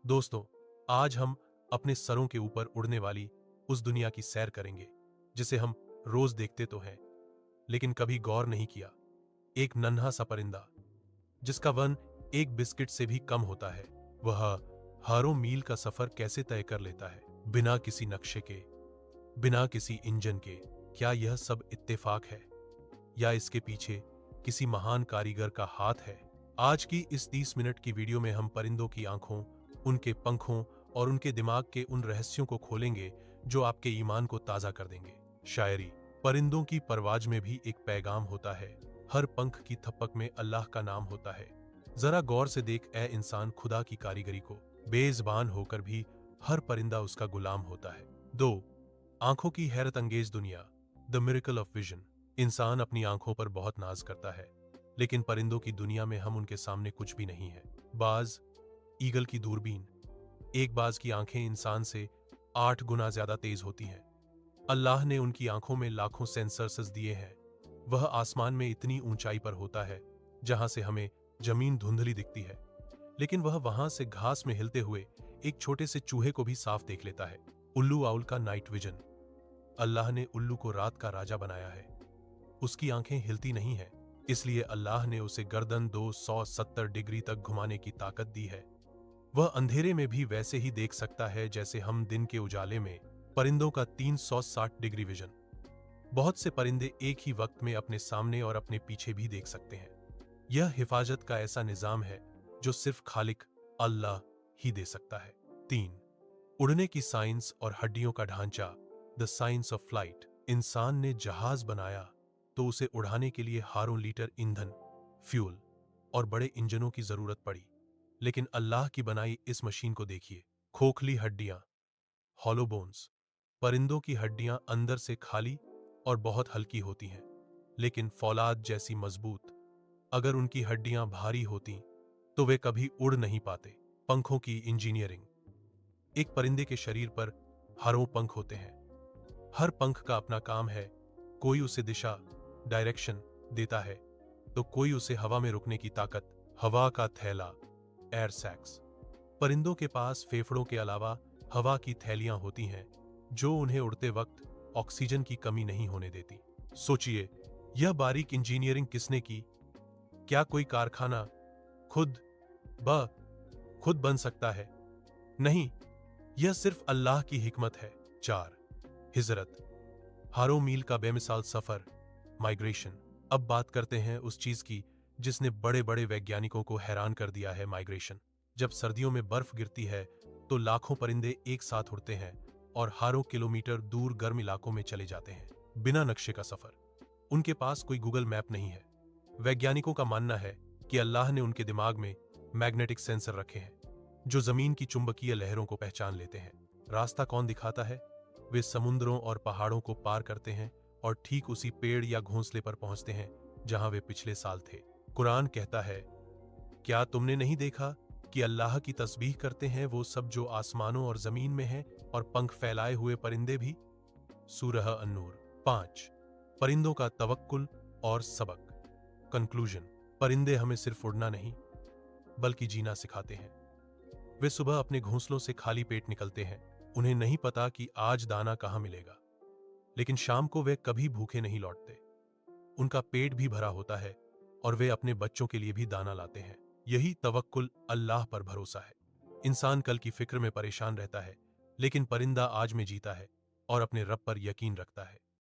दोस्तों, आज हम अपने सरों के ऊपर उड़ने वाली उस दुनिया की सैर करेंगे जिसे हम रोज देखते तो हैं, लेकिन कभी गौर नहीं किया। एक नन्हा सा परिंदा जिसका वन एक बिस्किट से भी कम होता है, वह हजारों मील का सफर कैसे तय कर लेता है बिना किसी नक्शे के, बिना किसी इंजन के। क्या यह सब इत्तेफाक है या इसके पीछे किसी महान कारीगर का हाथ है? आज की इस 30 मिनट की वीडियो में हम परिंदों की आंखों, उनके पंखों और उनके दिमाग के उन रहस्यों को खोलेंगे जो आपके ईमान को ताजा कर देंगे। शायरी: परिंदों की परवाज में भी एक पैगाम होता है, हर पंख की थपक में अल्लाह का नाम होता है। जरा गौर से देख ए इंसान खुदा की कारीगरी को, बेज़बान होकर भी हर परिंदा उसका गुलाम होता है। 2. आंखों की हैरत अंगेज दुनिया, द मिरेकल ऑफ विजन। इंसान अपनी आंखों पर बहुत नाज करता है, लेकिन परिंदों की दुनिया में हम उनके सामने कुछ भी नहीं है। बाज, ईगल की दूरबीन। एक बाज की आंखें इंसान से 8 गुना ज्यादा तेज होती हैं। अल्लाह ने उनकी आंखों में लाखों सेंसर्स दिए हैं। वह आसमान में इतनी ऊंचाई पर होता है जहां से हमें जमीन धुंधली दिखती है, लेकिन वह वहां से घास में हिलते हुए एक छोटे से चूहे को भी साफ देख लेता है। उल्लू आउल का नाइट विजन। अल्लाह ने उल्लू को रात का राजा बनाया है। उसकी आंखें हिलती नहीं हैं, इसलिए अल्लाह ने उसे गर्दन 270 डिग्री तक घुमाने की ताकत दी है। वह अंधेरे में भी वैसे ही देख सकता है जैसे हम दिन के उजाले में। परिंदों का 360 डिग्री विजन। बहुत से परिंदे एक ही वक्त में अपने सामने और अपने पीछे भी देख सकते हैं। यह हिफाजत का ऐसा निजाम है जो सिर्फ खालिक अल्लाह ही दे सकता है। 3. उड़ने की साइंस और हड्डियों का ढांचा, द साइंस ऑफ फ्लाइट। इंसान ने जहाज बनाया तो उसे उड़ाने के लिए हारों लीटर ईंधन, फ्यूल और बड़े इंजनों की जरूरत पड़ी, लेकिन अल्लाह की बनाई इस मशीन को देखिए। खोखली हड्डियां, हॉलो बोन्स। परिंदों की हड्डियां अंदर से खाली और बहुत हल्की होती हैं, लेकिन फौलाद जैसी मजबूत। अगर उनकी हड्डियां भारी होती तो वे कभी उड़ नहीं पाते। पंखों की इंजीनियरिंग। एक परिंदे के शरीर पर हरों पंख होते हैं। हर पंख का अपना काम है। कोई उसे दिशा, डायरेक्शन देता है, तो कोई उसे हवा में रुकने की ताकत, हवा का थैला, एयर सैक्स। परिंदों के पास फेफड़ों के अलावा हवा की थैलियां होती हैं जो उन्हें उड़ते वक्त ऑक्सीजन की कमी नहीं होने देती। सोचिए, यह बारीक इंजीनियरिंग किसने की? क्या कोई कारखाना खुद खुद बन सकता है? नहीं, यह सिर्फ अल्लाह की हिकमत है। 4. हिजरत, हारों मील का बेमिसाल सफर, माइग्रेशन। अब बात करते हैं उस चीज की जिसने बड़े बड़े वैज्ञानिकों को हैरान कर दिया है, माइग्रेशन। जब सर्दियों में बर्फ गिरती है तो लाखों परिंदे एक साथ उड़ते हैं और हारों किलोमीटर दूर गर्म इलाकों में चले जाते हैं, बिना नक्शे का सफर। उनके पास कोई गूगल मैप नहीं है। वैज्ञानिकों का मानना है कि अल्लाह ने उनके दिमाग में मैग्नेटिक सेंसर रखे हैं जो जमीन की चुंबकीय लहरों को पहचान लेते हैं। रास्ता कौन दिखाता है? वे समुद्रों और पहाड़ों को पार करते हैं और ठीक उसी पेड़ या घोंसले पर पहुंचते हैं जहां वे पिछले साल थे। कुरान कहता है, क्या तुमने नहीं देखा कि अल्लाह की तस्बीह करते हैं वो सब जो आसमानों और जमीन में हैं, और पंख फैलाए हुए परिंदे भी? सूरह अन-नूर। 5. परिंदों का तवक्कुल और सबक। कंक्लूजन: परिंदे हमें सिर्फ उड़ना नहीं बल्कि जीना सिखाते हैं। वे सुबह अपने घोंसलों से खाली पेट निकलते हैं। उन्हें नहीं पता कि आज दाना कहां मिलेगा, लेकिन शाम को वे कभी भूखे नहीं लौटते। उनका पेट भी भरा होता है और वे अपने बच्चों के लिए भी दाना लाते हैं। यही तवक्कुल, अल्लाह पर भरोसा है। इंसान कल की फिक्र में परेशान रहता है, लेकिन परिंदा आज में जीता है और अपने रब पर यकीन रखता है।